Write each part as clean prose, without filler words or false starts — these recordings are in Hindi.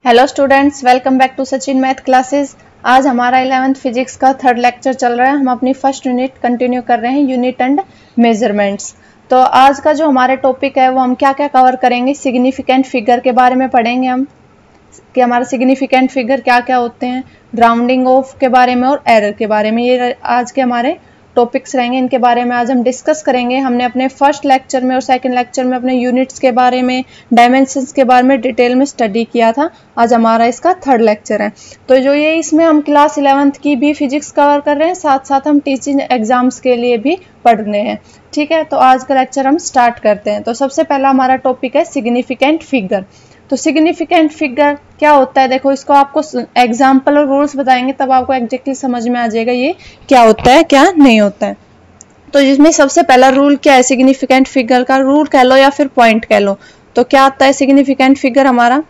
Hello students, welcome back to Sachin math classes. आज हमारा 11th फिजिक्स का थर्ड लेक्चर चल रहा है। हम अपनी फर्स्ट यूनिट कंटिन्यू कर रहे हैं, यूनिट एंड मेजरमेंट्स। तो आज का जो हमारे टॉपिक है वो हम क्या क्या कवर करेंगे, सिग्निफिकेंट फिगर के बारे में पढ़ेंगे हम कि हमारे सिग्निफिकेंट फिगर क्या क्या होते हैं, राउंडिंग ऑफ के बारे में और एरर के बारे में। ये आज के हमारे टॉपिक्स रहेंगे, इनके बारे में आज हम डिस्कस करेंगे। हमने अपने फर्स्ट लेक्चर में और सेकंड लेक्चर में अपने यूनिट्स के बारे में, डायमेंशंस के बारे में डिटेल में स्टडी किया था। आज हमारा इसका थर्ड लेक्चर है। तो जो ये इसमें हम क्लास 11th की भी फिजिक्स कवर कर रहे हैं, साथ साथ हम टीचिंग एग्जाम्स के लिए भी पढ़ रहे हैं। ठीक है, तो आज का लेक्चर हम स्टार्ट करते हैं। तो सबसे पहला हमारा टॉपिक है सिग्निफिकेंट फिगर। तो सिग्निफिकेंट फिगर क्या होता है, देखो इसको आपको एग्जाम्पल और रूल्स बताएंगे तब आपको एग्जैक्टली समझ में आ जाएगा ये क्या होता है क्या नहीं होता है। तो जिसमें सबसे पहला रूल क्या है सिग्निफिकेंट फिगर का, रूल कह लो या फिर पॉइंट कह लो। तो क्या आता है सिग्निफिकेंट फिगर हमारा,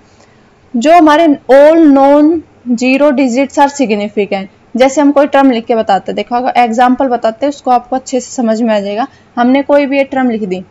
जो हमारे all non zero digits are significant. जैसे हम कोई टर्म लिख के बताते हैं, देखो अगर एग्जाम्पल बताते हैं उसको आपको अच्छे से समझ में आ जाएगा। हमने कोई भी एक टर्म लिख दी,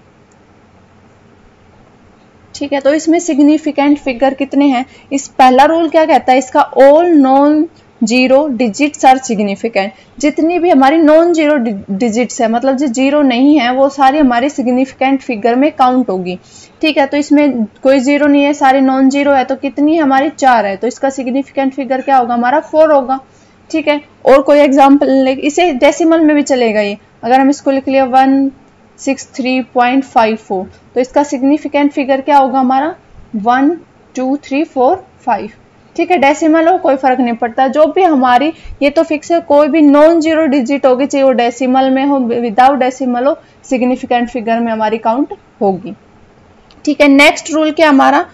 ठीक है, तो इसमें सिग्निफिकेंट फिगर कितने हैं। इस पहला रूल क्या कहता है इसका, all non zero digits are significant. जितनी भी हमारी नॉन जीरो डिजिट्स है, मतलब जो जीरो नहीं है, वो सारी हमारी सिग्निफिकेंट फिगर में काउंट होगी। ठीक है, तो इसमें कोई जीरो नहीं है, सारी नॉन जीरो है, तो कितनी है हमारी 4 है, तो इसका सिग्निफिकेंट फिगर क्या होगा हमारा 4 होगा। ठीक है, और कोई एग्जाम्पल, इसे डेसिमल में भी चलेगा ये। अगर हम इसको लिख लिया 163.54, तो इसका सिग्निफिकेंट फिगर क्या होगा हमारा 1 2 3 4 5। ठीक है, डेसिमल हो कोई फर्क नहीं पड़ता, जो भी हमारी ये तो फिक्स है, कोई भी नॉन जीरो डिजिट होगी, चाहे वो डेसिमल में हो विदाउट डेसिमल हो, सिग्निफिकेंट फिगर में हमारी काउंट होगी। ठीक है, नेक्स्ट रूल क्या हमारा,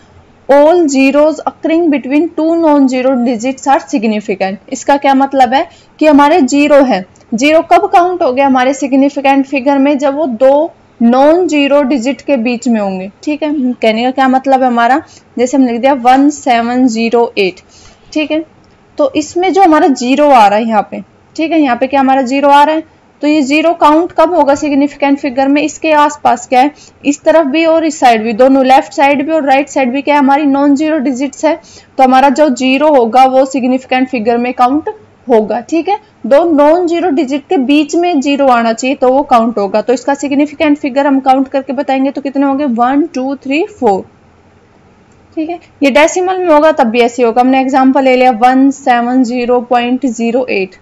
all zeros occurring between two non zero digits are significant. इसका क्या मतलब है कि हमारे जीरो है, जीरो कब काउंट हो गया हमारे सिग्निफिकेंट फिगर में, जब वो दो नॉन जीरो डिजिट के बीच में होंगे। ठीक है, कहने का क्या मतलब है हमारा, जैसे हम लिख दिया 1708। ठीक है, तो इसमें जो हमारा जीरो आ रहा है यहाँ पे, ठीक है, यहाँ पे क्या हमारा जीरो आ रहा है, तो ये जीरो काउंट कब होगा सिग्निफिकेंट फिगर में, इसके आसपास क्या है, इस तरफ भी और इस साइड भी, दोनों लेफ्ट साइड भी और राइट साइड भी क्या है हमारी नॉन जीरो डिजिट्स है, तो हमारा जो जीरो होगा वो सिग्निफिकेंट फिगर में काउंट होगा। ठीक है, दो नॉन जीरो डिजिट के बीच में जीरो आना चाहिए तो वो काउंट होगा। तो इसका सिग्निफिकेंट फिगर हम काउंट करके बताएंगे तो कितने होंगे 1 2 3 4। ठीक है, ये डेसिमल में होगा तब भी ऐसे होगा। हमने एग्जांपल ले लिया 170.08।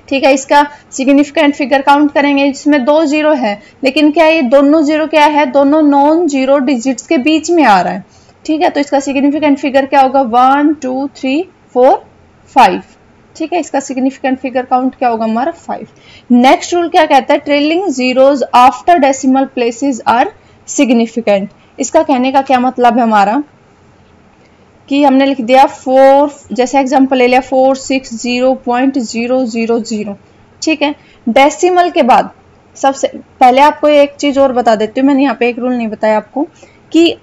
ठीक है, इसका सिग्निफिकेंट फिगर काउंट करेंगे, इसमें दो जीरो है, लेकिन क्या ये दोनों जीरो क्या है, दोनों नॉन जीरो डिजिट्स के बीच में आ रहा है। ठीक है, तो इसका सिग्निफिकेंट फिगर क्या होगा 1 2 3 4 5। ठीक है, इसका सिग्निफिकेंट फिगर काउंट क्या होगा हमारा 5। नेक्स्ट रूल क्या कहता है, trailing zeros after decimal places are significant. इसका कहने का क्या मतलब है हमारा कि हमने लिख दिया 4, जैसे एग्जांपल ले लिया 460.000। ठीक है, डेसिमल के बाद सबसे पहले आपको एक चीज और बता देती हूँ, मैंने यहाँ पे एक रूल नहीं बताया आपको, कि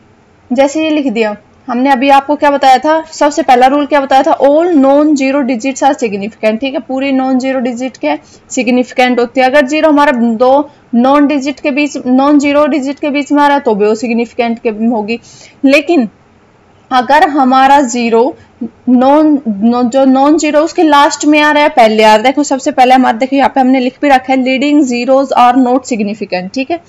जैसे ये लिख दिया हमने, अभी आपको क्या बताया था, सबसे पहला रूल क्या बताया था, all non zero digits are significant. ठीक है, पूरी नॉन जीरो डिजिट के सिग्निफिकेंट होती है। अगर जीरो हमारा दो नॉन डिजिट के बीच, नॉन जीरो डिजिट के बीच में आ रहा है तो भी वो सिग्निफिकेंट के होगी। लेकिन अगर हमारा जीरो जो नॉन जीरो उसके लास्ट में आ रहा है पहले आ रहा है, देखो सबसे पहले हमारे, देखो यहाँ पे हमने लिख भी रखा है leading zeros are not significant. ठीक है,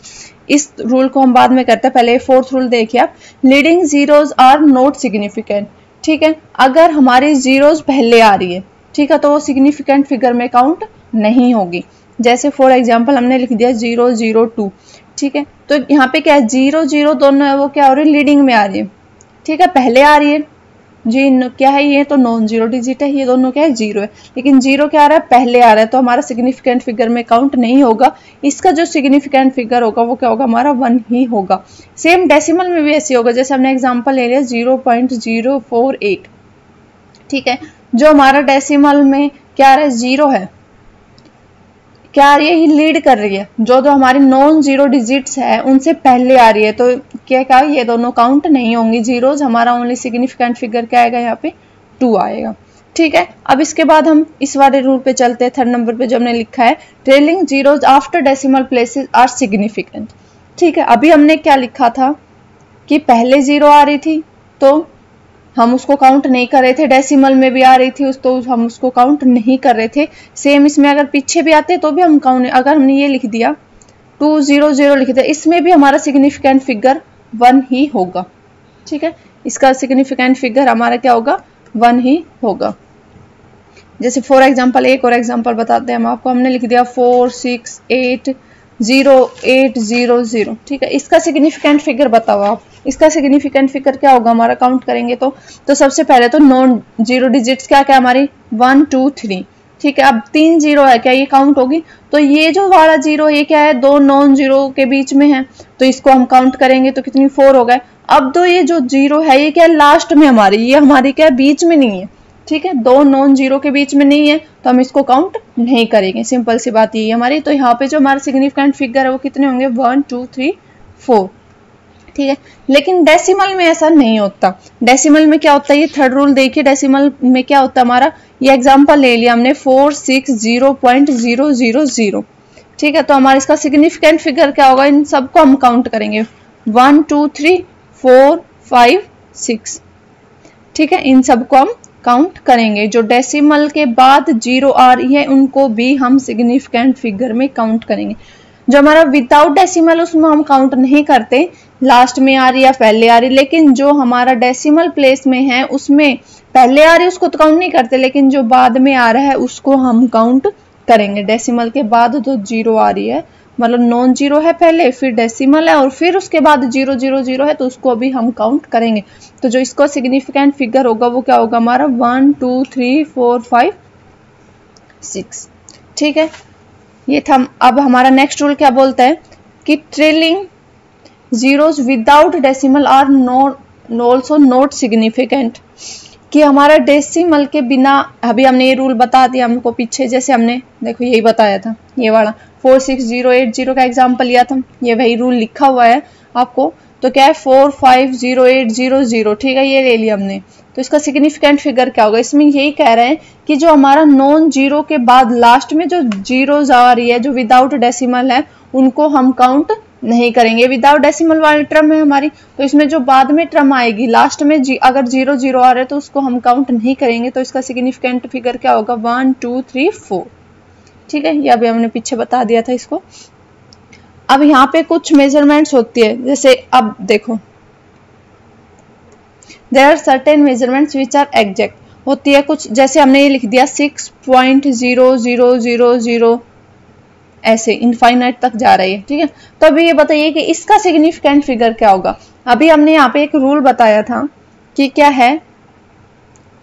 इस रूल को हम बाद में करते हैं, पहले फोर्थ रूल देखिए आप, leading zeros are not significant. ठीक है, अगर हमारी जीरोज पहले आ रही है, ठीक है, तो वो सिग्निफिकेंट फिगर में काउंट नहीं होगी। जैसे फॉर एग्जांपल हमने लिख दिया 002। ठीक है, तो यहाँ पे क्या है, 0 0 दोनों है वो क्या हो रही है, लीडिंग में आ रही है। ठीक है, पहले आ रही है जी, क्या है ये तो नॉन जीरो डिजिट है, ये दोनों क्या है जीरो है, लेकिन जीरो क्या आ रहा है पहले आ रहा है, तो हमारा सिग्निफिकेंट फिगर में काउंट नहीं होगा। इसका जो सिग्निफिकेंट फिगर होगा वो क्या होगा हमारा 1 ही होगा। सेम डेसिमल में भी ऐसे होगा, जैसे हमने एग्जांपल ले लिया 0.048। ठीक है, जो हमारा डेसिमल में क्या आ रहा है जीरो है, क्या आ रही है, ये लीड कर रही है, जो हमारी नॉन जीरो डिजिट्स है उनसे पहले आ रही है, तो क्या ये दोनों काउंट नहीं होंगी जीरोज, हमारा ओनली सिग्निफिकेंट फिगर क्या आएगा यहाँ पे 2 आएगा। ठीक है, अब इसके बाद हम इस वाले रूल पे चलते हैं, थर्ड नंबर पे जो हमने लिखा है trailing zeros after decimal places are significant. ठीक है, अभी हमने क्या लिखा था कि पहले जीरो आ रही थी तो हम उसको काउंट नहीं कर रहे थे, डेसिमल में भी आ रही थी तो हम उसको काउंट नहीं कर रहे थे। सेम इसमें अगर पीछे भी आते तो भी हम काउंट, अगर हमने ये लिख दिया 200 लिख दिया, इसमें भी हमारा सिग्निफिकेंट फिगर 1 ही होगा। ठीक है, इसका सिग्निफिकेंट फिगर हमारा क्या होगा, 1 ही होगा। जैसे फॉर एग्जांपल एक और एग्जांपल बताते हैं हम आपको, हमने लिख दिया 4680800। ठीक है, इसका सिग्निफिकेंट फिगर बताओ आप, इसका सिग्निफिकेंट फिगर क्या होगा हमारा, काउंट करेंगे तो सबसे पहले तो नॉन जीरो डिजिट्स क्या क्या हमारी 1 2 3। ठीक है, अब 3 जीरो है, क्या ये काउंट होगी, तो ये जो वाला जीरो ये क्या है, 2 नॉन जीरो के बीच में है, तो इसको हम काउंट करेंगे तो कितनी 4 हो गए। अब तो ये जो जीरो है ये क्या लास्ट में हमारी, ये हमारी क्या बीच में नहीं है। ठीक है, 2 नॉन जीरो के बीच में नहीं है तो हम इसको काउंट नहीं करेंगे, सिंपल सी बात यही है हमारी। तो यहाँ पे जो हमारा सिग्निफिकेंट फिगर है वो कितने होंगे, 1 2 3 4। ठीक है, लेकिन डेसिमल में ऐसा नहीं होता। डेसिमल में क्या होता है, ये थर्ड रूल देखिए, डेसिमल में क्या होता है हमारा, ये एग्जांपल ले लिया हमने 460.000। ठीक है, तो हमारा इसका सिग्निफिकेंट फिगर क्या होगा, इन सबको हम काउंट करेंगे 1 2 3 4 5 6। ठीक है, इन सबको हम काउंट करेंगे। जो डेसिमल के बाद जीरो आ रही है उनको भी हम सिग्निफिकेंट फिगर में काउंट करेंगे। जो हमारा विदाउट डेसिमल उसमें हम काउंट नहीं करते, लास्ट में आ रही या पहले आ रही, लेकिन जो हमारा डेसिमल प्लेस में है उसमें पहले आ रही उसको तो काउंट नहीं करते, लेकिन जो बाद में आ रहा है उसको हम काउंट करेंगे। डेसिमल के बाद जो जीरो आ रही है, मतलब नॉन जीरो है पहले, फिर डेसिमल है और फिर उसके बाद 000 है, तो उसको भी हम काउंट करेंगे। तो जो इसका सिग्निफिकेंट फिगर होगा वो क्या होगा हमारा 1 2 3 4 5 6। ठीक है, ये था। अब हमारा नेक्स्ट रूल क्या बोलता है कि trailing zeros without decimal are not also not significant, कि हमारा डेसिमल के बिना, अभी हमने ये रूल बता दिया हमको पीछे, जैसे हमने देखो यही बताया था, ये वाला 46080 का एग्जांपल लिया था, ये वही रूल लिखा हुआ है आपको। तो क्या है 450800। ठीक है, ये ले लिया हमने, तो इसका सिग्निफिकेंट फिगर क्या होगा, इसमें यही कह रहे हैं कि जो हमारा नॉन जीरो के बाद लास्ट में जो जीरोज आ रही है, जो विदाउट डेसिमल है, उनको हम काउंट नहीं करेंगे। विदाउट डेसिमल वाली टर्म है हमारी, तो इसमें जो बाद में टर्म आएगी लास्ट में अगर 0 आ रहा है तो उसको हम काउंट नहीं करेंगे। तो इसका सिग्निफिकेंट फिगर क्या होगा 1 2 3 4। ठीक है, ये अभी हमने पीछे बता दिया था इसको। अब यहाँ पे कुछ मेजरमेंट्स होती है, जैसे अब देखो there are certain measurements which are exact होती है कुछ, जैसे हमने ये लिख दिया 6.0000 ऐसे इनफाइनाइट तक जा रही है। ठीक है, तो अभी ये बताइए कि इसका सिग्निफिकेंट फिगर क्या होगा। अभी हमने यहाँ पे एक रूल बताया था कि क्या है,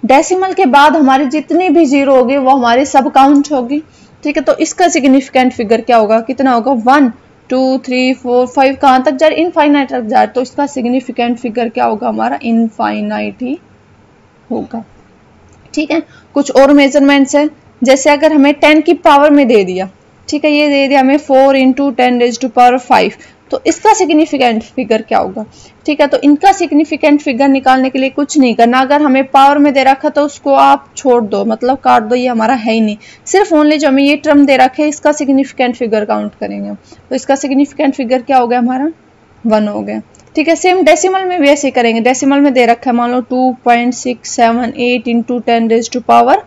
डेसिमल के बाद हमारी जितनी भी जीरो होगी वो हमारी सब काउंट होगी। ठीक है, तो इसका सिग्निफिकेंट फिगर क्या होगा, कितना होगा 1 2 3 4 5, कहां तक जा रहे, इनफाइनाइट तक जा रहे, तो इसका सिग्निफिकेंट फिगर क्या होगा हमारा इनफाइनाइट ही होगा। ठीक है, कुछ और मेजरमेंट्स है, जैसे अगर हमें 10 की पावर में दे दिया, ठीक है, ये दे दिया हमें 4 × 10⁵, तो इसका सिग्निफिकेंट फिगर क्या होगा। ठीक है, तो इनका सिग्निफिकेंट फिगर निकालने के लिए कुछ नहीं करना, अगर हमें पावर में दे रखा तो उसको आप छोड़ दो, मतलब काट दो, ये हमारा है ही नहीं, सिर्फ ओनली जो हमें ये टर्म दे रखे इसका सिग्निफिकेंट फिगर काउंट करेंगे। तो इसका सिग्निफिकेंट फिगर क्या हो गया हमारा 1 हो गया। ठीक है, सेम डेसिमल में भी ऐसे करेंगे, डेसिमल में दे रखा है मान लो 2.678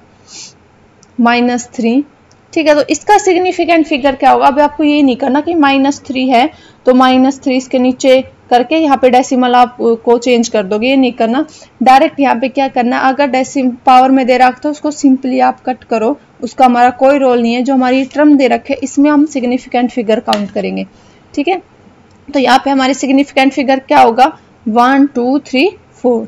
× 10⁻³ ठीक है, तो इसका सिग्निफिकेंट फिगर क्या होगा। अभी आपको ये नहीं करना कि -3 है तो -3 इसके नीचे करके यहाँ पे डेसिमल आप को चेंज कर दोगे, ये नहीं करना। डायरेक्ट यहाँ पे क्या करना, अगर डेसिमल पावर में दे रखा तो उसको सिंपली आप कट करो, उसका हमारा कोई रोल नहीं है। जो हमारी टर्म दे रखे इसमें हम सिग्निफिकेंट फिगर काउंट करेंगे। ठीक है, तो यहाँ पे हमारे सिग्निफिकेंट फिगर क्या होगा 1 2 3 4।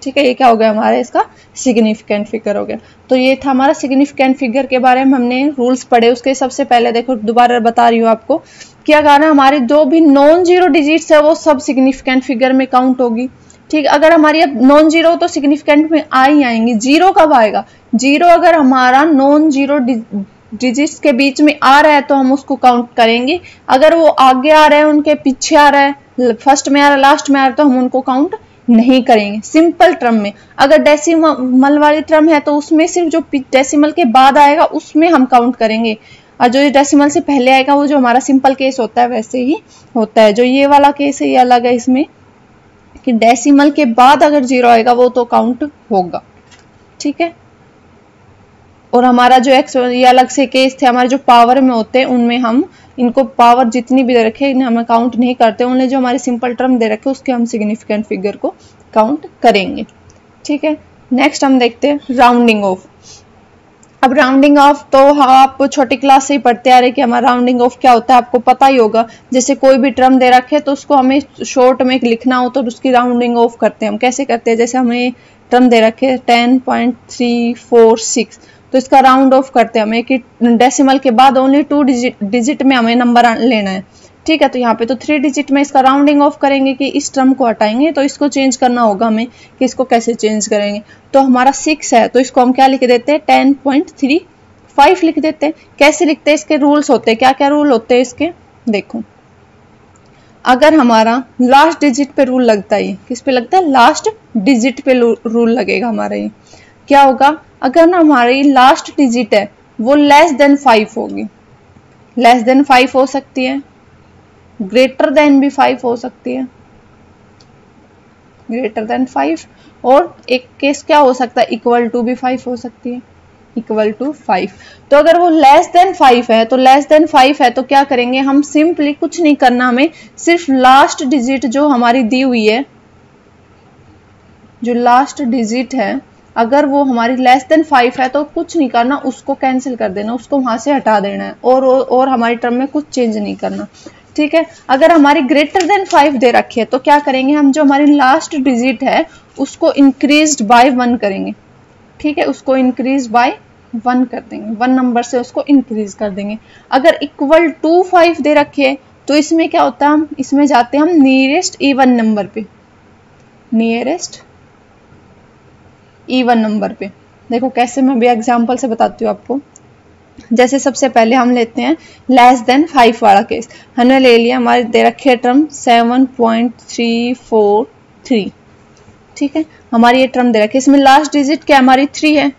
ठीक है, ये क्या हो गया हमारा इसका सिग्निफिकेंट फिगर हो गया। तो ये था हमारा सिग्निफिकेंट फिगर के बारे में हमने रूल्स पढ़े। उसके सबसे पहले देखो दोबारा बता रही हूँ आपको, क्या कहना हमारे जो भी नॉन जीरो डिजिट्स है वो सब सिग्निफिकेंट फिगर में काउंट होगी। ठीक, अगर हमारी अब नॉन जीरो तो सिग्निफिकेंट में आ ही आएंगी। जीरो कब आएगा, जीरो अगर हमारा नॉन जीरो डिजिट्स के बीच में आ रहा है तो हम उसको काउंट करेंगे। अगर वो आगे आ रहे हैं, उनके पीछे आ रहा है, फर्स्ट में आ रहा है, लास्ट में आ रहा है, तो हम उनको काउंट नहीं करेंगे। सिंपल टर्म में अगर डेसिमल वाली टर्म है तो उसमें सिर्फ जो डेसिमल के बाद आएगा उसमें हम काउंट करेंगे, और जो डेसिमल से पहले आएगा वो जो हमारा सिंपल केस होता है वैसे ही होता है। जो ये वाला केस है ये अलग है, इसमें कि डेसिमल के बाद अगर 0 आएगा वो तो काउंट होगा, ठीक है। और हमारा जो एक्स, ये अलग से केस थे, हमारे जो पावर में होते हैं उनमें हम इनको पावर जितनी भी दे रखे इन्हें हम काउंट नहीं करते, उन्हें जो हमारे सिंपल टर्म दे रखे उसके हम सिग्निफिकेंट फिगर को काउंट करेंगे, ठीक है। नेक्स्ट हम देखते हैं राउंडिंग ऑफ। अब राउंडिंग ऑफ तो आप छोटी क्लास से ही पढ़ते आ रहे कि हमारा राउंडिंग ऑफ क्या होता है, आपको पता ही होगा। जैसे कोई भी टर्म दे रखे तो उसको हमें शॉर्ट में लिखना हो तो उसकी राउंडिंग ऑफ करते हैं हम। कैसे करते हैं, जैसे हमें टर्म दे रखे 10.346 तो इसका राउंड ऑफ करते हैं हमें कि डेसिमल के बाद ओनली 2 डिजिट में हमें नंबर लेना है, ठीक है। तो यहाँ पे तो 3 डिजिट में इसका राउंडिंग ऑफ करेंगे कि इस टर्म को हटाएंगे तो इसको चेंज करना होगा हमें कि इसको कैसे चेंज करेंगे। तो हमारा 6 है तो इसको हम क्या लिख देते हैं 10.35 लिख देते हैं। कैसे लिखते हैं, इसके रूल्स होते हैं। क्या क्या रूल होते हैं इसके, देखो। अगर हमारा लास्ट डिजिट पे रूल लगता है, किस पे लगता है, लास्ट डिजिट पे रूल लगेगा हमारा। ये क्या होगा, अगर ना हमारी लास्ट डिजिट है वो लेस देन 5 होगी, लेस देन 5 हो सकती है, ग्रेटर देन भी 5 हो सकती है, ग्रेटर देन 5, और एक केस क्या हो सकता है, इक्वल टू भी 5 हो सकती है, इक्वल टू 5। तो अगर वो लेस देन 5 है तो लेस देन 5 है तो क्या करेंगे हम, सिंपली कुछ नहीं करना, हमें सिर्फ लास्ट डिजिट जो हमारी दी हुई है, जो लास्ट डिजिट है अगर वो हमारी लेस देन 5 है तो कुछ नहीं करना, उसको कैंसिल कर देना, उसको वहां से हटा देना है, और हमारी टर्म में कुछ चेंज नहीं करना, ठीक है। अगर हमारी ग्रेटर देन 5 दे रखी है तो क्या करेंगे हम, जो हमारी लास्ट डिजिट है उसको इंक्रीज्ड बाय 1 करेंगे, ठीक है। उसको इंक्रीज बाय 1 कर देंगे, 1 नंबर से उसको इंक्रीज कर देंगे। अगर इक्वल टू 5 दे रखे है तो इसमें क्या होता है, हम इसमें जाते हैं हम नियरेस्ट इवन नंबर पे, नियरेस्ट इवन नंबर पे। देखो कैसे, मैं भी एग्जांपल से बताती हूँ आपको। जैसे सबसे पहले हम लेते हैं लेस देन 5 वाला केस, हमने ले लिया, हमारे दे रखे टर्म 7.343, ठीक है। हमारी ये टर्म दे रखी है, इसमें लास्ट डिजिट क्या हमारी 3 है,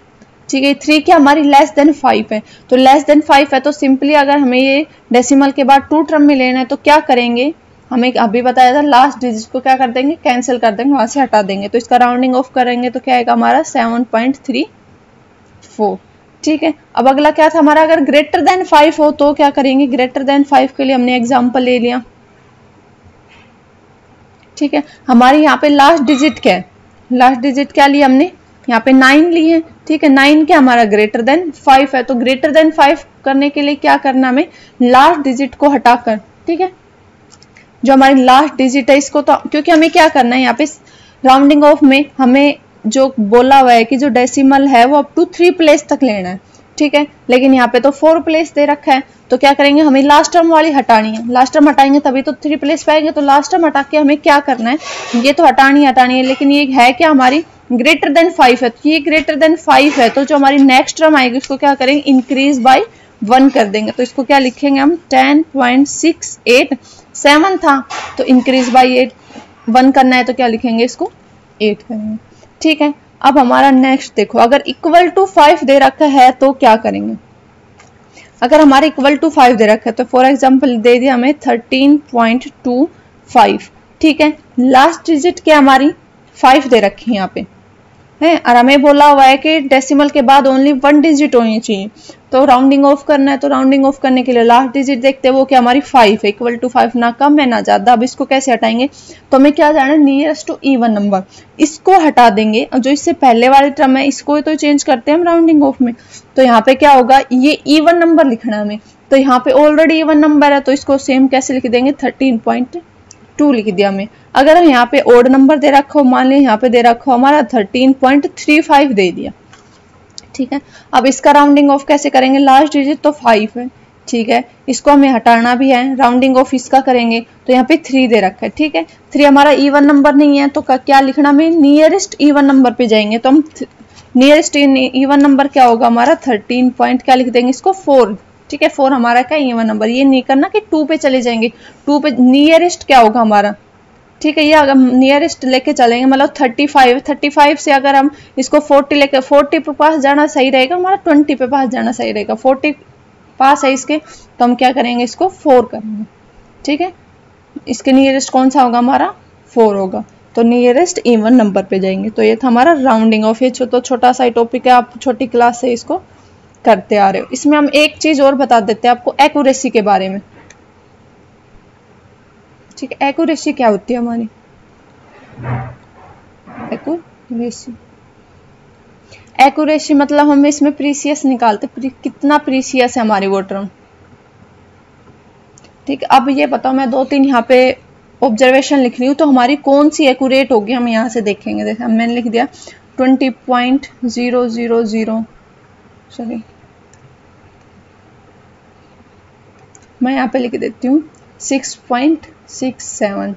ठीक है। 3 क्या हमारी लेस देन 5 है, तो लेस देन 5 है तो सिंपली अगर हमें ये डेसिमल के बाद 2 टर्म में लेना है तो क्या करेंगे, हमें अभी बताया था लास्ट डिजिट को क्या कर देंगे, कैंसिल कर देंगे, वहां से हटा देंगे। तो इसका राउंडिंग ऑफ करेंगे तो क्या आएगा हमारा 7.34, ठीक है। अब अगला क्या था हमारा, अगर ग्रेटर देन 5 हो तो क्या करेंगे, ग्रेटर देन 5 के लिए हमने एग्जांपल ले लिया, ठीक है। हमारी यहाँ पे लास्ट डिजिट क्या है, लास्ट डिजिट क्या लिया हमने, यहाँ पे 9 ली है, ठीक है। 9 क्या हमारा ग्रेटर देन 5 है, तो ग्रेटर देन 5 करने के लिए क्या करना हमें, लास्ट डिजिट को हटाकर, ठीक है, जो हमारी लास्ट डिजिट है इसको, तो क्योंकि हमें क्या करना है यहाँ पे राउंडिंग ऑफ में हमें जो बोला हुआ है कि जो डेसिमल है वो अप टू 3 प्लेस तक लेना है, ठीक है। लेकिन यहाँ पे तो 4 प्लेस दे रखा है, तो क्या करेंगे, हमें लास्ट टर्म वाली हटानी है, लास्ट टर्म हटाएंगे तभी तो 3 प्लेस पाएंगे। तो लास्ट टर्म हटा के हमें क्या करना है, ये तो हटानी है, लेकिन ये है क्या हमारी ग्रेटर देन 5 है, तो ये ग्रेटर देन 5 है तो जो हमारी नेक्स्ट टर्म आएगी उसको क्या करेंगे, इंक्रीज बाय 1 कर देंगे। तो इसको क्या लिखेंगे हम 10.68, 7 था तो इंक्रीज बाय 1 करना है तो क्या लिखेंगे, इसको 8 करेंगे, ठीक है। अब हमारा नेक्स्ट देखो, अगर इक्वल टू 5 दे रखा है तो क्या करेंगे, अगर हमारे इक्वल टू 5 दे रखा है तो फॉर एग्जांपल दे दिया हमें 13.25, ठीक है। लास्ट डिजिट क्या हमारी 5 दे रखी है यहाँ पे है, और हमें बोला हुआ है कि डेसिमल के बाद ओनली 1 डिजिट होनी चाहिए, तो राउंडिंग ऑफ करना है। तो राउंडिंग ऑफ करने के लिए लास्ट डिजिट देखते हैं वो क्या हमारी 5 है, इक्वल टू 5, ना कम है ना ज्यादा। अब इसको कैसे हटाएंगे, तो हमें क्या जाना है, नियरेस्ट टू इवन नंबर, इसको हटा देंगे और जो इससे पहले वाले टर्म है इसको तो चेंज करते हैं हम राउंडिंग ऑफ में। तो यहाँ पे क्या होगा, ये इवन नंबर लिखना है हमें, तो यहाँ पे ऑलरेडी इवन नंबर है तो इसको सेम कैसे लिख देंगे 13.2 लिख दिया हमें। अगर हम यहाँ पे ओड नंबर दे रखा हो, मान लिया यहाँ पे दे रखा हो हमारा 13.35 दे दिया, ठीक है। अब इसका राउंडिंग ऑफ कैसे करेंगे, लास्ट डिजिट तो 5 है, ठीक है, इसको हमें हटाना भी है, राउंडिंग ऑफ इसका करेंगे तो यहाँ पे 3 दे रखा है, ठीक है। 3 हमारा इवन नंबर नहीं है तो क्या लिखना, हमें नियरेस्ट इवन नंबर पे जाएंगे, तो हम नियरेस्ट इवन नंबर क्या होगा हमारा 13 पॉइंट क्या लिख देंगे इसको 4, ठीक है। 4 हमारा क्या इवन नंबर, ये नहीं करना कि 2 पे चले जाएंगे, 2 पे नियरेस्ट क्या होगा हमारा, ठीक है। ये अगर नियरेस्ट लेके चलेंगे मतलब 35 से अगर हम इसको 40 लेके 40 पे पास जाना सही रहेगा, हमारा 20 पे पास जाना सही रहेगा, 40 पास है इसके तो हम क्या करेंगे, इसको 4 करेंगे, ठीक है। इसके नियरेस्ट कौन सा होगा हमारा 4 होगा, तो नियरेस्ट इवन नंबर पे जाएंगे। तो ये था हमारा राउंडिंग ऑफ। ये तो छोटा सा टॉपिक है, आप छोटी क्लास से इसको करते आ रहे हो। इसमें हम एक चीज और बता देते हैं आपको एक्यूरेसी के बारे में। ठीक है, एक्यूरेसी क्या होती है हमारी? एक्यूरेसी मतलब हम इसमें प्रीसियस निकालते, कितना प्रीसियस है हमारी वो टर्म। ठीक है, अब ये बताओ, मैं 2-3 यहाँ पे ऑब्जर्वेशन लिख रही हूँ, तो हमारी कौन सी एक्यूरेट होगी हम यहाँ से देखेंगे। देखिए मैंने लिख दिया 20.000, सॉरी मैं यहाँ पे लिख देती हूँ 6.67,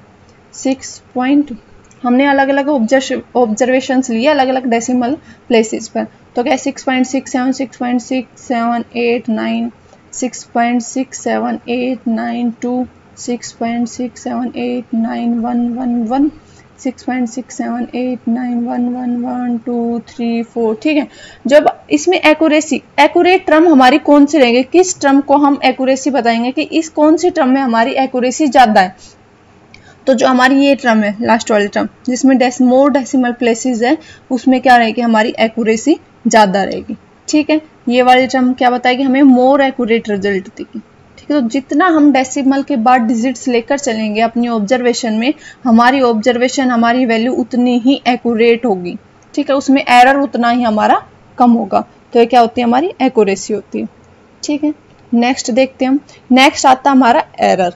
6. हमने अलग अलग ऑब्जर्वेशन लिए अलग अलग डेसिमल प्लेसेस पर। तो क्या 6.67, 6.6789, 6.6789 6.67891111, 6.6789111234। ठीक है, जब इसमें एक्यूरेट टर्म हमारी कौन सी रहेगी, किस टर्म को हम एक्यूरेसी बताएंगे कि इस कौन सी टर्म में हमारी एक्यूरेसी ज्यादा है। तो जो हमारी ये टर्म है, लास्ट वाली टर्म जिसमें मोर डेसिमल प्लेसेस है, उसमें क्या रहेगी हमारी एक्यूरेसी ज्यादा रहेगी। ठीक है, ये वाली टर्म क्या बताएगी हमें, मोर एक्यूरेट रिजल्ट देगी। ठीक है, तो जितना हम डेसिमल के बाद डिजिट्स लेकर चलेंगे अपनी ऑब्जर्वेशन में, हमारी ऑब्जर्वेशन हमारी वैल्यू उतनी ही एक्यूरेट होगी। ठीक है, उसमें एरर उतना ही हमारा कम होगा। तो ये क्या होती है हमारी एक्यूरेसी होती है। ठीक है, नेक्स्ट देखते हैं हम। नेक्स्ट आता है हमारा एरर।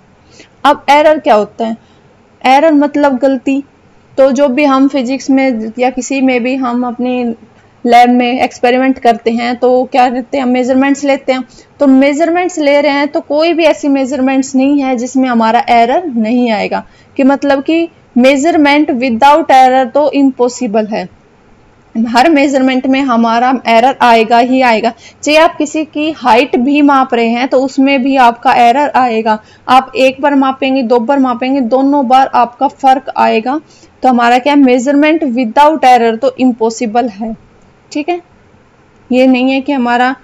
अब एरर क्या होता है? एरर मतलब गलती। तो जो भी हम फिजिक्स में या किसी में भी हम अपनी लैब में एक्सपेरिमेंट करते हैं तो क्या करते हैं, हम मेजरमेंट्स लेते हैं। तो मेजरमेंट्स ले रहे हैं तो कोई भी ऐसी मेजरमेंट्स नहीं है जिसमें हमारा एरर नहीं आएगा, कि मतलब कि मेजरमेंट विदाउट एरर तो इम्पॉसिबल है। हर मेजरमेंट में हमारा एरर आएगा ही आएगा। चाहे आप किसी की हाइट भी माप रहे हैं तो उसमें भी आपका एरर आएगा। आप एक बार मापेंगे, 2 बार मापेंगे, दोनों बार आपका फर्क आएगा। तो हमारा क्या है, मेजरमेंट विदाउट एरर तो इम्पॉसिबल है। ठीक है, ये नहीं है कि हमारा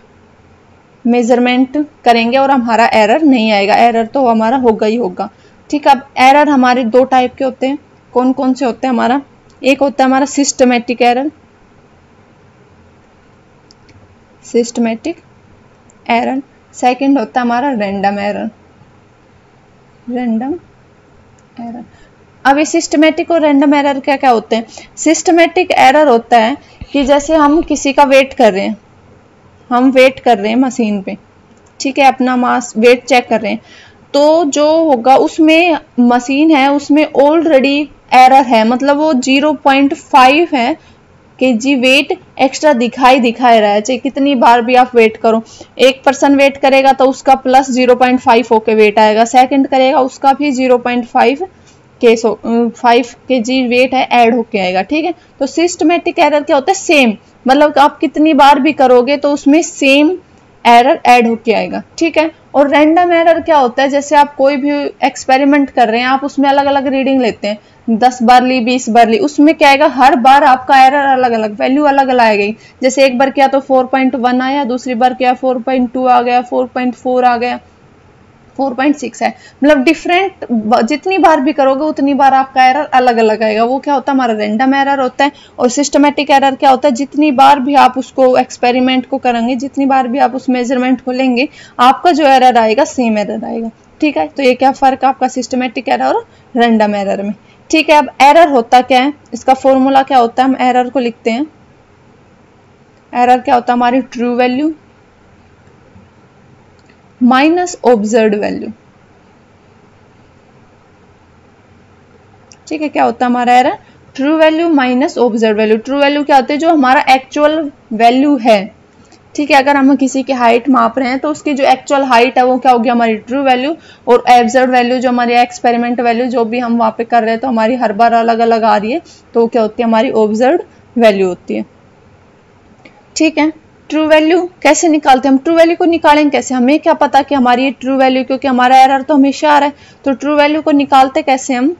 मेजरमेंट करेंगे और हमारा एरर नहीं आएगा, एरर तो हमारा होगा ही होगा। ठीक है, अब एरर हमारे 2 टाइप के होते हैं। कौन कौन से होते हैं हमारा? एक होता है हमारा systematic error, systematic error. Second होता है हमारा रैंडम एरर, रैंडम एरर। अब ये सिस्टमेटिक और रैंडम एरर क्या क्या होते हैं? सिस्टमेटिक एरर होता है कि जैसे हम किसी का वेट कर रहे हैं, हम वेट कर रहे हैं मशीन पे, ठीक है, अपना मास वेट चेक कर रहे हैं, तो जो होगा उसमें मशीन है उसमें ऑलरेडी एरर है, मतलब वो 0.5 है कि जी वेट एक्स्ट्रा दिखा रहा है, चाहे कितनी बार भी आप वेट करो। एक पर्सन वेट करेगा तो उसका प्लस 0.5 होके वेट आएगा, सेकंड करेगा उसका भी 0.5 kg वेट है ऐड होके आएगा। ठीक है, तो सिस्टमेटिक एरर क्या होता है? सेम, मतलब आप कितनी बार भी करोगे तो उसमें सेम एरर ऐड होके आएगा। ठीक है, और रैंडम एरर क्या होता है? जैसे आप कोई भी एक्सपेरिमेंट कर रहे हैं, आप उसमें अलग अलग रीडिंग लेते हैं, 10 बार ली, 20 बार ली, उसमें क्या आएगा, हर बार आपका एरर अलग अलग, वैल्यू अलग अलग आएगी। जैसे एक बार किया तो 4.1 आया, दूसरी बार किया 4.2 आ गया, 4.4 आ गया, 4.6 है, मतलब डिफरेंट, जितनी बार भी करोगे उतनी बार आपका एरर अलग अलग आएगा। वो क्या होता है? हमारा रैंडम एरर होता है। और सिस्टमेटिक एरर क्या होता है? जितनी बार भी आप उसको एक्सपेरिमेंट को करेंगे, जितनी बार भी आप उस मेजरमेंट को लेंगे, आपका जो एरर आएगा सेम एरर आएगा। ठीक है, तो ये क्या फर्क है आपका सिस्टमेटिक एरर और रैंडम एरर में। ठीक है, अब एरर होता क्या है, इसका फॉर्मूला क्या होता है, हम एरर को लिखते हैं। एरर क्या होता है? हमारी true value minus observed value. ठीक है, क्या होता है हमारा error? True value minus observed value. True value क्या होती है? जो हमारा एक्चुअल वैल्यू है। ठीक है, अगर हम किसी की हाइट माप रहे हैं तो उसकी जो एक्चुअल हाइट है वो क्या होगी? हमारी ट्रू वैल्यू। और ऑब्जर्व्ड वैल्यू जो हमारी एक्सपेरिमेंट वैल्यू जो भी हम वहां पे कर रहे हैं तो हमारी हर बार अलग अलग आ रही है, तो क्या होती है? हमारी ऑब्जर्व्ड वैल्यू होती है। ठीक है, ट्रू वैल्यू कैसे निकालते हैं हम? ट्रू वैल्यू को निकालेंगे कैसे? हमें क्या पता कि हमारी ये ट्रू वैल्यू, क्योंकि हमारा एरर तो हमेशा आ रहा है, तो ट्रू वैल्यू को निकालते कैसे हम?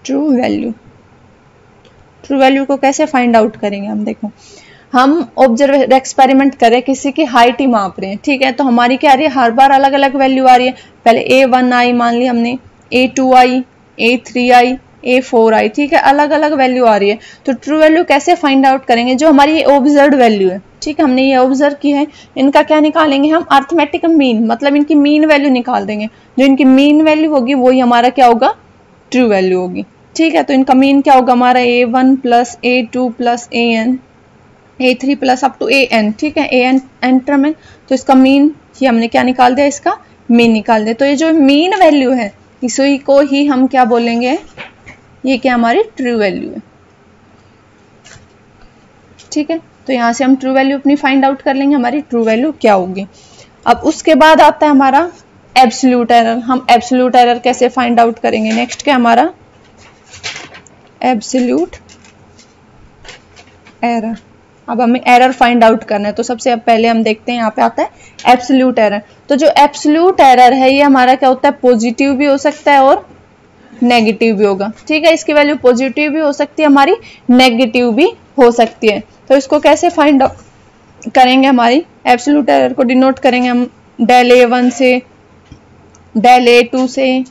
ट्रू वैल्यू को कैसे फाइंड आउट करेंगे हम? देखो, हम ऑब्जर्व एक्सपेरिमेंट करें, किसी की हाइट ही माप रहे हैं, ठीक है, तो हमारी क्या आ रही है? हर बार अलग अलग वैल्यू आ रही है। पहले A1 आई, मान ली हमने, A2 आई, A3 A4 ठीक है, अलग अलग वैल्यू आ रही है। तो ट्रू वैल्यू कैसे फाइंड आउट करेंगे? जो हमारी ये ऑब्जर्व्ड वैल्यू है, ठीक है, हमने ये ऑब्जर्व की है, इनका क्या निकालेंगे हम? अर्थमेटिक मीन, मतलब इनकी मीन वैल्यू निकाल देंगे। जो इनकी मीन वैल्यू होगी वही हमारा क्या होगा? ट्रू वैल्यू होगी, ठीक है। तो इनका मीन क्या होगा हमारा? A1 plus A2 plus AN A3 plus up to AN, ठीक है, AN एंटर में। तो इसका मीन ही हमने क्या निकाल दिया? इसका मीन निकाल दिया। तो ये जो मीन वैल्यू है इसी को ही हम क्या बोलेंगे? ये क्या हमारी ट्रू वैल्यू है, ठीक है। तो यहाँ से हम ट्रू वैल्यू अपनी फाइंड आउट कर लेंगे, हमारी ट्रू वैल्यू क्या होगी। अब उसके बाद आता है हमारा एब्सोल्यूट एरर। हम एब्सोल्यूट एरर कैसे फाइंड आउट करेंगे? नेक्स्ट क्या हमारा? Absolute error. अब हमें एरर फाइंड आउट करना है, तो सबसे पहले हम देखते हैं, यहाँ पे आता है एब्सोल्यूट एरर। तो जो एब्सोल्यूट एरर है ये हमारा क्या होता है? पॉजिटिव भी हो सकता है और नेगेटिव भी होगा, ठीक है। इसकी वैल्यू पॉजिटिव भी हो सकती है हमारी, नेगेटिव भी हो सकती है। तो इसको कैसे फाइंड आउट करेंगे? हमारी एब्सोल्यूट एरर को डिनोट करेंगे हम डेल A1 से, डेल A2 से,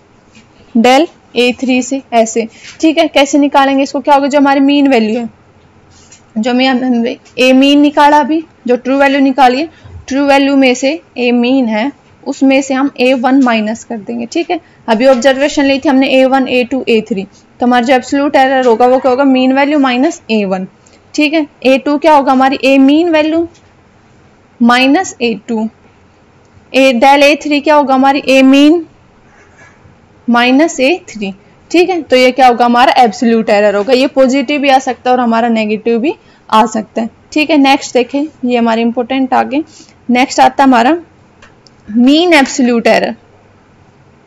डेल A3 से, ऐसे, ठीक है। कैसे निकालेंगे इसको? क्या होगा? जो हमारी मीन वैल्यू है, जो हमने ए मीन निकाला, अभी जो ट्रू वैल्यू निकाली है, ट्रू वैल्यू में से ए मीन है उसमें से हम A1 माइनस कर देंगे, ठीक है। अभी ऑब्जर्वेशन ली थी हमने A1 A2 A3, तो हमारा जो एब्सोल्यूट एरर होगा वो क्या होगा? मीन वैल्यू माइनस A1, ठीक है। A2 क्या होगा? हमारी A mean value minus A2। Del A3 क्या होगा? हमारी ए मीन माइनस A3, ठीक है। तो ये क्या होगा? हमारा एब्सोल्यूट एरर होगा। ये पॉजिटिव भी आ सकता है और हमारा नेगेटिव भी आ सकता है, ठीक है। नेक्स्ट देखें, ये हमारे इंपॉर्टेंट आगे। नेक्स्ट आता है हमारा mean absolute error.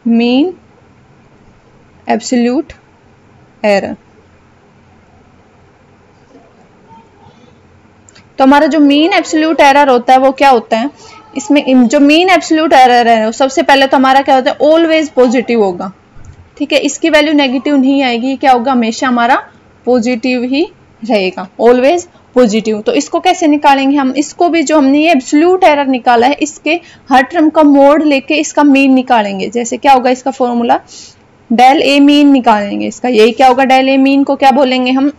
Mean absolute error. तो हमारा जो मीन एब्सोल्यूट एरर होता है वो क्या होता है? इसमें जो मीन एब्सोल्यूट एरर है सबसे पहले तो हमारा क्या होता है? ऑलवेज पॉजिटिव होगा, ठीक है। इसकी वैल्यू नेगेटिव नहीं आएगी, क्या होगा? हमेशा हमारा पॉजिटिव ही रहेगा, ऑलवेज पॉजिटिव। तो इसको कैसे निकालेंगे हम? इसको भी जो हमने ये एब्सोल्यूट एरर निकाला है इसके हर टर्म का मोड लेके इसका मीन निकालेंगे। जैसे क्या होगा इसका फॉर्मूला? डेल ए मीन निकालेंगे इसका, यही क्या होगा? डेल ए मीन को क्या बोलेंगे हम?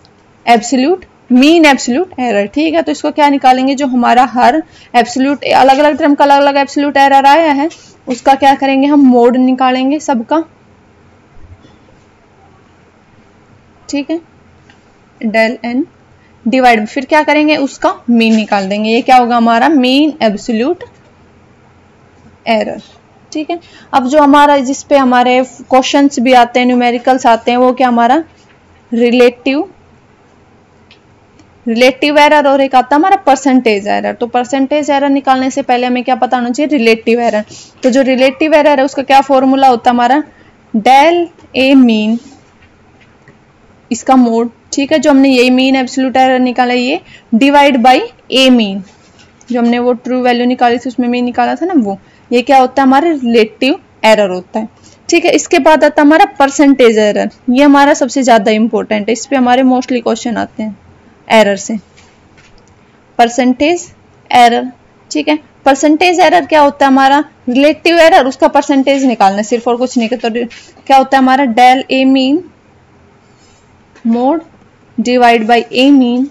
एब्सोल्यूट मीन एब्सोल्यूट एरर, ठीक है। तो इसको क्या निकालेंगे? जो हमारा हर एब्सोल्यूट अलग अलग टर्म का अलग अलग एब्सोल्यूट एरर आया है उसका क्या करेंगे हम? मोड निकालेंगे सबका, ठीक है। डेल एन डिवाइड, फिर क्या करेंगे? उसका मीन निकाल देंगे। ये क्या होगा? हमारा मीन एब्सोल्यूट एरर, ठीक है। अब जो हमारा जिस पे हमारे क्वेश्चंस भी आते हैं, न्यूमेरिकल्स आते हैं, वो क्या हमारा? रिलेटिव एरर, और एक आता है हमारा परसेंटेज एरर। तो परसेंटेज एरर निकालने से पहले हमें क्या पता होना चाहिए? Relative error. तो जो रिलेटिव एरर है उसका क्या फॉर्मूला होता है हमारा? डेल ए मीन, इसका मोड, ठीक है। जो हमने ये मीन एब्सोल्यूट एरर निकाला ये डिवाइड बाय ए मीन, जो हमने वो ट्रू वैल्यू निकाली थी उसमें मीन निकाला था ना, वो ये क्या होता है? हमारा रिलेटिव एरर होता है, ठीक है। इसके बाद आता है हमारा परसेंटेज एरर। ये हमारा सबसे ज्यादा इंपॉर्टेंट है, इस पे हमारे मोस्टली क्वेश्चन आते हैं एरर से। परसेंटेज एरर, ठीक है। परसेंटेज एरर क्या होता है? हमारा रिलेटिव एरर, उसका परसेंटेज निकालना सिर्फ, और कुछ नहीं। तो क्या होता है हमारा? Del a mean mod divide by a mean,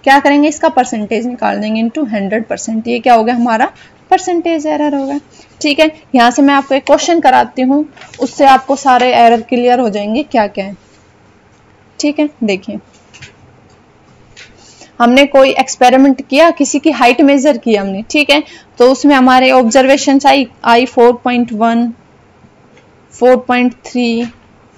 क्या करेंगे? इसका परसेंटेज निकाल देंगे इनटू 100%। ये क्या होगा? हमारा परसेंटेज एरर होगा, ठीक है। यहां से मैं आपको एक क्वेश्चन कराती हूँ, उससे आपको सारे एरर क्लियर हो जाएंगे क्या क्या है, ठीक है। देखिए, हमने कोई एक्सपेरिमेंट किया, किसी की हाइट मेजर की हमने, ठीक है। तो उसमें हमारे ऑब्जर्वेशन आई 4.1, 4.3,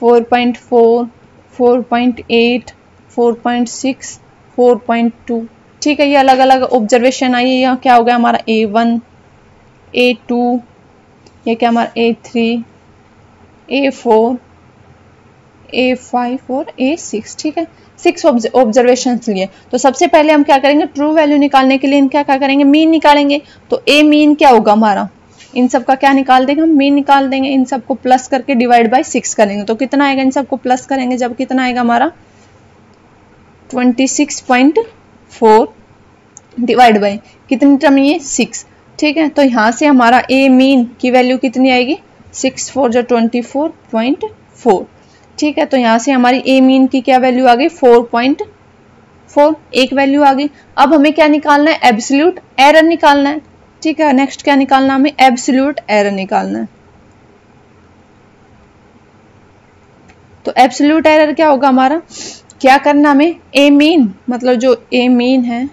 4.4, 4.8, 4.6, 4.2, ठीक है। ये अलग अलग ऑब्जर्वेशन आई है। क्या हो गया हमारा? A1, A2, ये क्या हमारा? A3, A4, A5 और A6, ठीक है। 6 ऑब्जर्वेशन लिए। तो सबसे पहले हम क्या करेंगे? ट्रू वैल्यू निकालने के लिए क्या करेंगे? मीन निकालेंगे। तो ए मीन क्या होगा हमारा? इन सब का क्या निकाल देंगे हम? मीन निकाल देंगे। इन सबको प्लस करके डिवाइड बाय 6 करेंगे तो कितना आएगा? इन सबको प्लस करेंगे जब कितना आएगा हमारा? 26.4 डिवाइड बाय कितनी टर्म? ये 6, ठीक है। तो यहां से हमारा ए मीन की वैल्यू कितनी आएगी? 6 4 जो 24.4, ठीक है, तो यहाँ से हमारी ए मीन की क्या वैल्यू आ गई 4.4, एक वैल्यू आ गई। अब हमें क्या निकालना है, एब्सोल्यूट एरर निकालना है। ठीक है, नेक्स्ट क्या निकालना है, हमें एब्सोल्यूट एरर निकालना है। तो एब्सोल्यूट एरर क्या होगा हमारा, क्या करना हमें, ए मीन मतलब जो ए मीन है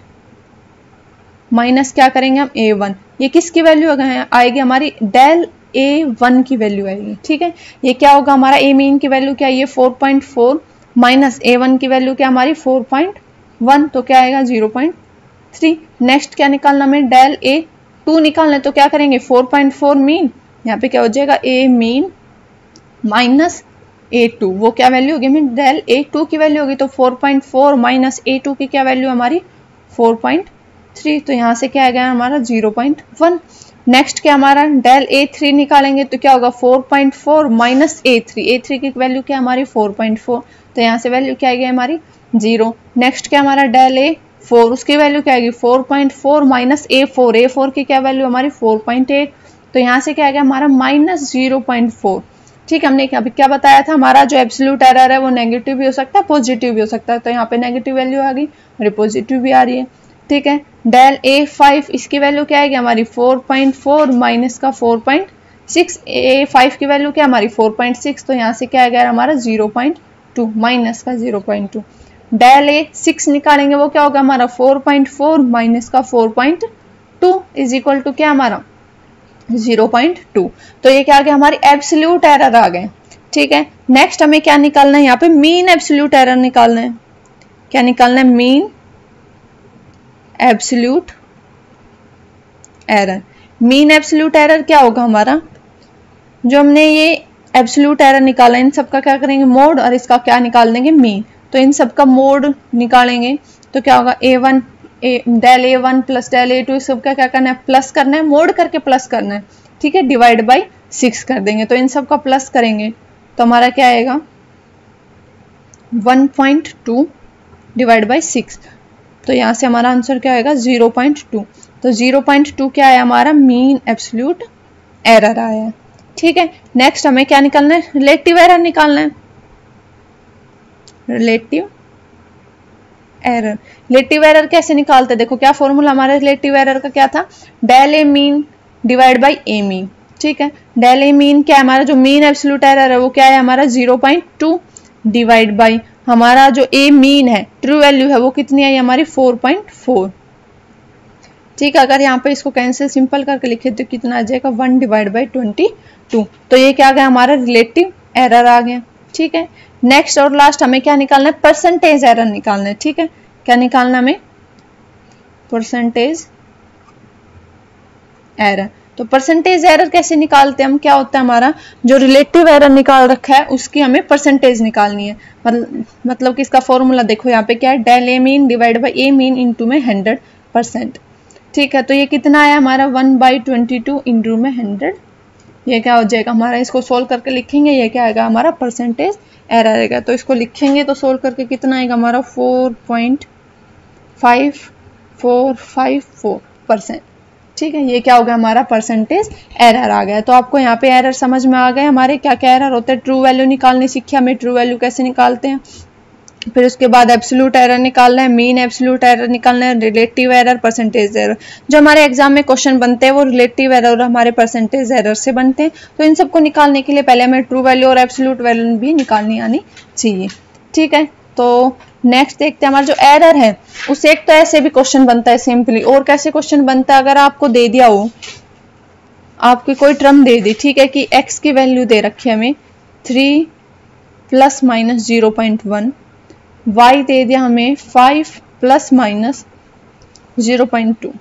माइनस क्या करेंगे हम A1, ये किसकी वैल्यू आएगी हमारी, डेल A1 की वैल्यू आएगी। ठीक है, ये क्या होगा हमारा, ए मीन की वैल्यू क्या है, ये 4.4 माइनस A1 की वैल्यू क्या हमारी 4.1, तो क्या आएगा 0.3। नेक्स्ट क्या निकालना हमें, डेल A2 निकालना है, तो क्या करेंगे 4.4 मीन, यहाँ पे क्या हो जाएगा A मीन माइनस A2, वो क्या वैल्यू होगी हमें, डेल A2 की वैल्यू होगी, तो 4.4 माइनस A2 की क्या वैल्यू हमारी 4.3, तो यहाँ से क्या आ गया हमारा 0.1। नेक्स्ट क्या हमारा, डेल A3 निकालेंगे, तो क्या होगा 4.4 माइनस A3 की वैल्यू क्या हमारी 4.4, तो यहाँ से वैल्यू क्या आएगी हमारी 0। नेक्स्ट क्या हमारा डेल A4, उसकी वैल्यू क्या आएगी 4.4 माइनस A4 की क्या वैल्यू हमारी 4.8, तो यहाँ से क्या आ गया हमारा माइनस 0.4। ठीक है, हमने अभी क्या बताया था, हमारा जो एब्सोल्यूट एरर है वो नेगेटिव भी हो सकता है पॉजिटिव भी हो सकता है, तो यहाँ पे नेगेटिव वैल्यू आ गई और पॉजिटिव भी आ रही है। ठीक है, डेल A5 इसकी वैल्यू क्या आएगी हमारी 4.4 माइनस का 4.6, A5 की वैल्यू क्या हमारी 4.6, तो यहाँ से क्या आ गया हमारा 0.2 माइनस का 0.2। डेल A6 निकालेंगे, वो क्या होगा हमारा 4.4 माइनस का 4.2 इज इक्वल टू क्या हमारा 0.2, तो ये क्या आ गया हमारी एब्सोल्यूट एरर आ गए। ठीक है, नेक्स्ट हमें क्या निकालना है, यहाँ पे मीन एब्सोल्यूट एरर निकालना है। क्या निकालना है, mean absolute error. Mean absolute error क्या होगा हमारा, जो हमने ये एब्सोल्यूट एरर निकाला, इन सब का क्या करेंगे मोड, और इसका क्या निकाल देंगे मीन, तो इन सब का मोड निकालेंगे, तो क्या होगा A1 del A1 plus del A2, इस सब का क्या करना है प्लस करना है, मोड करके प्लस करना है। ठीक है, डिवाइड बाई 6 कर देंगे, तो इन सब का प्लस करेंगे तो हमारा क्या आएगा 1.2 डिवाइड बाई 6, तो यहाँ से हमारा आंसर क्या आएगा 0.2, तो 0.2 क्या है हमारा मीन एब्सोल्यूट एरर आया है। ठीक है, नेक्स्ट हमें क्या निकालना है, रिलेटिव एरर निकालना है। रिलेटिव एरर कैसे निकालते हैं, देखो क्या फॉर्मूला हमारा रिलेटिव एरर का क्या था, del a mean divide by a mean. ठीक है, डेल ए मीन क्या है हमारा, जो मीन एब्सोल्यूट एरर है वो क्या है हमारा 0.2 डिवाइड बाई हमारा जो ए मीन है ट्रू वैल्यू है वो कितनी आई हमारी 4.4। ठीक है, अगर यहाँ पे इसको कैंसिल सिंपल करके लिखे तो कितना आ जाएगा 1 डिवाइड बाई 22, तो ये क्या आ गया हमारा रिलेटिव एरर आ गया। ठीक है, नेक्स्ट और लास्ट हमें क्या निकालना है, परसेंटेज एरर निकालना है। ठीक है, क्या निकालना हमें, परसेंटेज एरर। तो परसेंटेज एरर कैसे निकालते हैं हम, क्या होता है हमारा जो रिलेटिव एरर निकाल रखा है उसकी हमें परसेंटेज निकालनी है। मतलब कि इसका फॉर्मूला देखो यहाँ पे क्या है, del a mean divide by a mean into में 100%। ठीक है, तो ये कितना आया हमारा 1/22 इंटू में 100, ये क्या हो जाएगा हमारा, इसको सोल्व करके लिखेंगे, ये क्या आएगा हमारा परसेंटेज एरर आएगा। तो इसको लिखेंगे तो सोल्व करके कितना आएगा हमारा 4.5454%। ठीक है, ये क्या हो गया हमारा परसेंटेज एरर आ गया। तो आपको यहाँ पे एरर समझ में आ गए हमारे क्या क्या एरर होते हैं। ट्रू वैल्यू निकालने सीखे हमें, ट्रू वैल्यू कैसे निकालते हैं, फिर उसके बाद एब्सोल्यूट एरर निकालना है, मीन एब्सोल्यूट एरर निकालना है, रिलेटिव एरर, परसेंटेज एरर। जो हमारे एग्जाम में क्वेश्चन बनते हैं वो रिलेटिव एरर और हमारे परसेंटेज एरर से बनते हैं। तो इन सबको निकालने के लिए पहले हमें ट्रू वैल्यू और एब्सोल्यूट वैल्यू भी निकालनी आनी चाहिए। ठीक है, तो नेक्स्ट देखते हैं हमारा जो एरर है उससे एक तो ऐसे भी क्वेश्चन बनता है सिंपली, और कैसे क्वेश्चन बनता है, अगर आपको दे दिया हो, आपकी कोई टर्म दे दी, ठीक है, कि x की वैल्यू दे रखी है हमें 3 प्लस माइनस 0.1, y दे दिया हमें 5 प्लस माइनस 0.2।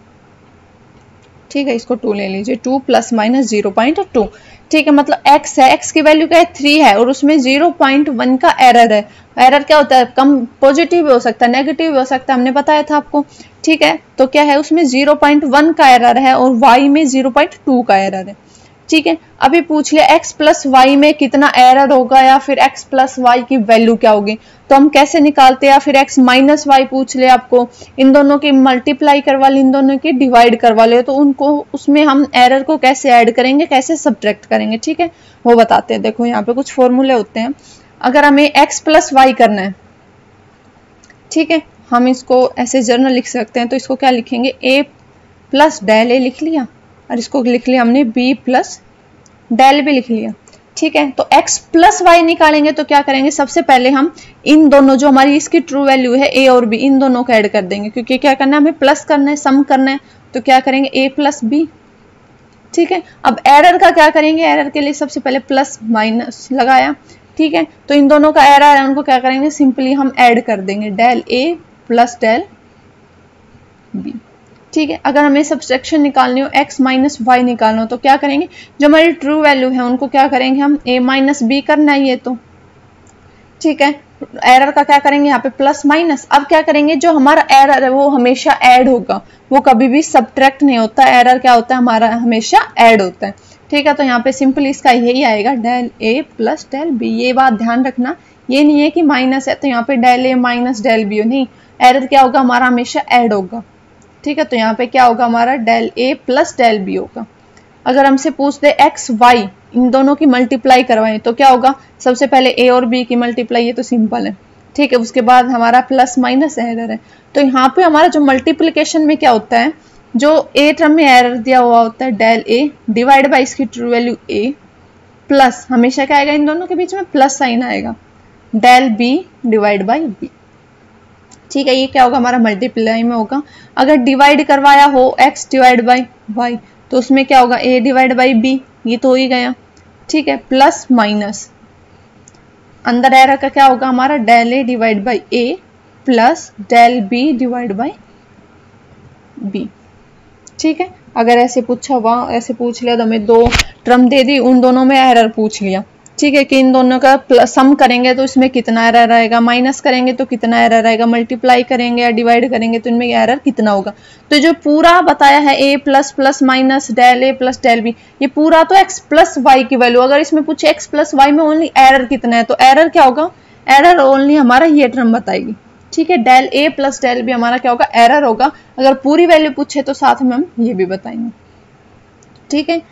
ठीक है, इसको 2 ले लीजिए, 2 प्लस माइनस 0.2। ठीक है, मतलब x है, x की वैल्यू क्या है 3 है और उसमें 0.1 का एरर है। एरर क्या होता है, कम पॉजिटिव भी हो सकता है, नेगेटिव भी हो सकता है, हमने बताया था आपको। ठीक है, तो क्या है उसमें 0.1 का एरर है और y में 0.2 का एरर है। ठीक है, अभी पूछ लिया x प्लस वाई में कितना एरर होगा या फिर x प्लस वाई की वैल्यू क्या होगी, तो हम कैसे निकालते हैं, या फिर x माइनस वाई पूछ ले आपको, इन दोनों की मल्टीप्लाई करवा ले, इन दोनों की डिवाइड करवा ले, तो उनको उसमें हम एरर को कैसे ऐड करेंगे, कैसे सब्ट्रैक्ट करेंगे। ठीक है, वो बताते हैं। देखो यहाँ पे कुछ फॉर्मूले होते हैं, अगर हमें x प्लस वाई करना है, ठीक है, हम इसको ऐसे जर्नल लिख सकते हैं, तो इसको क्या लिखेंगे, a प्लस डेल ए लिख लिया, और इसको लिख लिया हमने b प्लस डेल बी लिख लिया, ठीक है। तो x प्लस वाई निकालेंगे तो क्या करेंगे, सबसे पहले हम इन दोनों जो हमारी इसकी ट्रू वैल्यू है a और b, इन दोनों को ऐड कर देंगे, क्योंकि क्या करना है, हमें प्लस करना है, सम करना है, तो क्या करेंगे a प्लस बी, ठीक है। अब एरर का क्या करेंगे, एरर के लिए सबसे पहले प्लस माइनस लगाया, ठीक है। तो इन दोनों का एरर है, उनको क्या करेंगे, सिंपली हम ऐड कर देंगे, del a plus del b, ठीक है। अगर हमें सब्सट्रैक्शन निकालनी हो, x माइनस वाई निकालना हो, तो क्या करेंगे, जो हमारी ट्रू वैल्यू है उनको क्या करेंगे हम, a माइनस बी करना है ये तो, ठीक है। एरर का क्या करेंगे, यहाँ पे प्लस माइनस। अब क्या करेंगे, जो हमारा एरर है वो हमेशा ऐड होगा, वो कभी भी सब्ट्रैक्ट नहीं होता, एरर क्या होता है हमारा, हमेशा ऐड होता है, ठीक है। तो यहाँ पे सिंपली इसका यही आएगा, del a plus del b. ये बात ध्यान रखना, ये नहीं है कि माइनस है तो यहाँ पे del a minus del b हो, नहीं, एरर क्या होगा हमारा, हमेशा ऐड होगा, ठीक है। तो यहाँ पे क्या होगा हमारा, del a plus del b होगा। अगर हमसे पूछ दे x y, इन दोनों की मल्टीप्लाई करवाएं तो क्या होगा, सबसे पहले a और b की मल्टीप्लाई, ये तो सिंपल है, ठीक है। उसके बाद हमारा प्लस माइनस एरर है, तो यहाँ पे हमारा जो मल्टीप्लिकेशन में क्या होता है, जो a टर्म में एरर दिया हुआ होता है, डेल a डिवाइड बाई इसकी ट्रू वैल्यू a प्लस, हमेशा क्या आएगा, इन दोनों के बीच में प्लस साइन आएगा, del b divide by b, ठीक है। ये क्या होगा हमारा, मल्टीप्लाई में होगा। अगर डिवाइड करवाया हो x डिवाइड बाई y, तो उसमें क्या होगा, a डिवाइड बाई b, ये तो हो ही गया, ठीक है, प्लस माइनस, अंदर एरर का क्या होगा हमारा, del a divide by a plus del b divide by b, ठीक है। अगर ऐसे पूछा हुआ, ऐसे पूछ लिया तो हमें दो टर्म दे दी, उन दोनों में एरर पूछ लिया, ठीक है, कि इन दोनों का सम करेंगे तो इसमें कितना एरर आएगा, माइनस करेंगे तो कितना एरर आएगा, मल्टीप्लाई करेंगे या डिवाइड करेंगे तो इनमें एरर कितना होगा। तो जो पूरा बताया है a plus plus minus del a plus del b, ये पूरा तो x प्लस वाई की वैल्यू, अगर इसमें पूछे x प्लस वाई में ओनली एरर कितना है, तो एरर क्या होगा, एरर ओनली हमारा ये टर्म बताएगी, ठीक है। Del a plus del b हमारा क्या होगा, एरर होगा। अगर पूरी वैल्यू पूछे तो साथ में हम ये भी बताएंगे, ठीक है।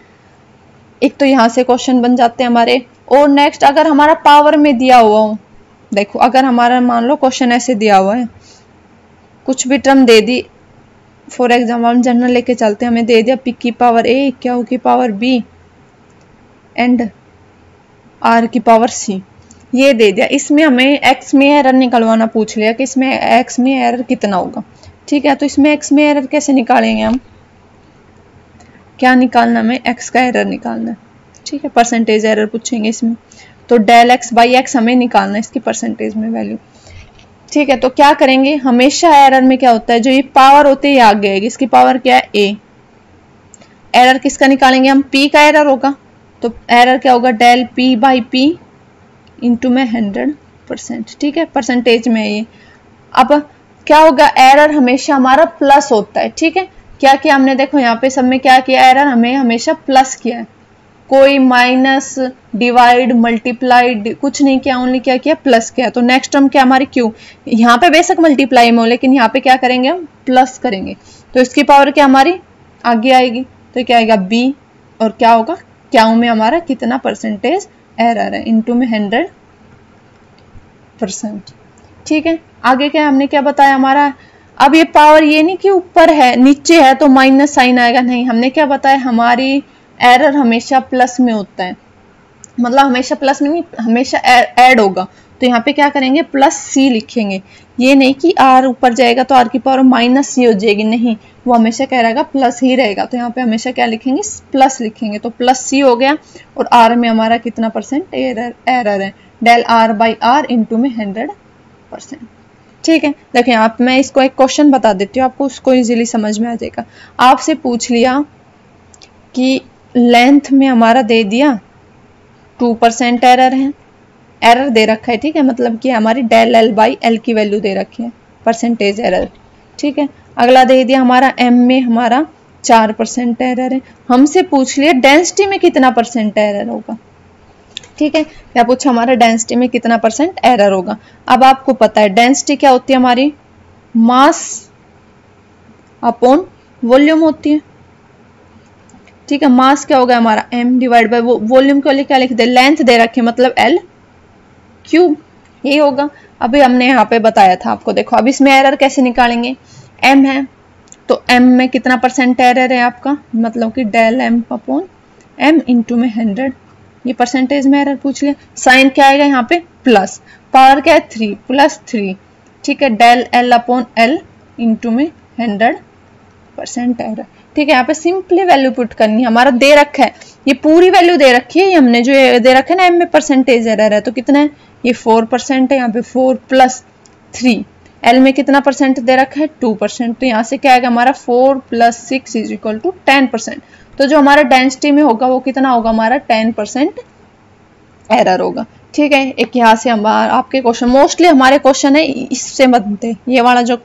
एक तो यहाँ से क्वेश्चन बन जाते हैं हमारे। और नेक्स्ट, अगर हमारा पावर में दिया हुआ हो, देखो अगर हमारा मान लो क्वेश्चन ऐसे दिया हुआ है, कुछ भी term they the, for example हम जनरल लेके चलते हैं, हमें दे दिया p की पावर a, q की पावर b एंड r की पावर c, ये दे दिया। इसमें हमें x में एरर निकलवाना पूछ लिया कि इसमें x में एरर कितना होगा, ठीक है। तो इसमें x में एरर कैसे निकालेंगे हम, क्या निकालना, हमें x का एरर निकालना है, ठीक है, परसेंटेज एरर पूछेंगे इसमें, तो डेल x बाई x हमें निकालना है इसकी परसेंटेज में वैल्यू, ठीक है। तो क्या करेंगे, हमेशा एरर में क्या होता है, जो ये पावर होती है ये आगे आएगी, इसकी पावर क्या है a, एरर किसका निकालेंगे हम, p का एरर होगा, तो एरर क्या होगा, del p by p into में 100%, ठीक है, परसेंटेज में ये। अब क्या होगा, एरर हमेशा हमारा प्लस होता है, ठीक है। क्या किया हमने, देखो यहाँ पे सब में क्या किया, एरर हमें हमेशा प्लस किया है, कोई माइनस डिवाइड मल्टीप्लाई कुछ नहीं किया, ओनली क्या किया, प्लस किया। तो नेक्स्ट टर्म क्या हमारी क्यू, यहाँ पे बेशक मल्टीप्लाई में हो, लेकिन यहाँ पे क्या करेंगे हम, प्लस करेंगे, तो इसकी पावर क्या हमारी आगे आएगी, तो क्या आएगा b, और क्या होगा, क्यू में हमारा कितना परसेंटेज एरर है, इनटू में 100%, ठीक है। आगे क्या हमने क्या बताया हमारा, अब ये पावर ये नहीं कि ऊपर है नीचे है तो माइनस साइन आएगा, नहीं, हमने क्या बताया, हमारी एरर हमेशा प्लस में होता है, मतलब हमेशा प्लस में नहीं, हमेशा ऐड होगा। तो यहाँ पे क्या करेंगे, प्लस सी लिखेंगे, ये नहीं कि आर ऊपर जाएगा तो आर की पावर माइनस सी हो जाएगी, नहीं, वो हमेशा क्या रहेगा, प्लस ही रहेगा। तो यहाँ पे हमेशा क्या लिखेंगे, प्लस लिखेंगे, तो प्लस सी हो गया। और आर में हमारा कितना परसेंट एरर है, del r by r into में 100%, ठीक है। देखिए आप, मैं इसको एक क्वेश्चन बता देती हूँ, आपको उसको इजीली समझ में आ जाएगा। आपसे पूछ लिया कि लेंथ में हमारा दे दिया 2% एरर है, एरर दे रखा है, ठीक है, मतलब कि हमारी डेल एल बाई एल की वैल्यू दे रखी है, परसेंटेज एरर, ठीक है। अगला दे दिया हमारा एम में हमारा 4% एरर है, हमसे पूछ लिया डेंसिटी में कितना परसेंट एरर होगा, ठीक है। क्या पूछा, हमारा डेंसिटी में कितना परसेंट एरर होगा। अब आपको पता है डेंसिटी क्या होती है हमारी, मास अपॉन वॉल्यूम होती है, ठीक है। मास क्या होगा हमारा m डिवाइड बाय वॉल्यूम के लिए क्या लिख दे, लेंथ दे रखे मतलब l, क्यूब, यही होगा। अभी हमने यहाँ पे बताया था आपको, देखो अब इसमें एरर कैसे निकालेंगे, m है तो m में कितना परसेंट एरर है आपका, मतलब कि del m upon m into में 100, ये परसेंटेज में एरर पूछ लिया। साइन क्या आएगा यहाँ पे प्लस, पावर क्या है 3 प्लस 3, ठीक है, del l upon l into में 100% एरर, ठीक है। यहाँ पे सिंपली वैल्यू पुट करनी है, हमारा दे रखा है, ये पूरी वैल्यू दे रखी है, हमने जो दे रखा है ना m में परसेंटेज एरर है, तो कितना है ये 4% है, यहाँ पे 4 प्लस 3, L में कितना परसेंट दे रखा है 2%, तो यहाँ से क्या आएगा हमारा 4 प्लस 6 इज इक्वल टू 10%, तो जो हमारा डेंसिटी में होगा वो कितना होगा हमारा 10% एरर होगा, ठीक है। एक यहाँ से हमारा आपके क्वेश्चन, मोस्टली हमारे क्वेश्चन है इससे बनते, ये वाला जो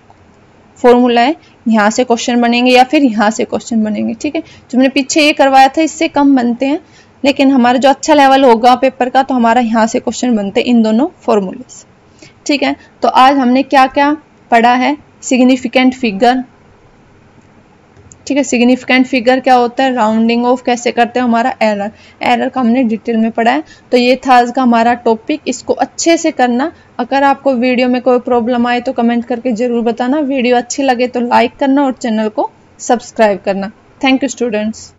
फॉर्मूला है यहाँ से क्वेश्चन बनेंगे या फिर यहाँ से क्वेश्चन बनेंगे, ठीक है। जो हमने पीछे ये करवाया था इससे कम बनते हैं, लेकिन हमारा जो अच्छा लेवल होगा पेपर का तो हमारा यहाँ से क्वेश्चन बनते हैं इन दोनों फॉर्मूले से, ठीक है। तो आज हमने क्या क्या पढ़ा है, सिग्निफिकेंट फिगर, ठीक है। सिग्निफिकेंट फिगर क्या होता है, राउंडिंग ऑफ कैसे करते हैं, हमारा एरर, एरर का हमने डिटेल में पढ़ा है। तो ये था आज का हमारा टॉपिक, इसको अच्छे से करना। अगर आपको वीडियो में कोई प्रॉब्लम आए तो कमेंट करके जरूर बताना, वीडियो अच्छी लगे तो लाइक करना और चैनल को सब्सक्राइब करना। Thank you students.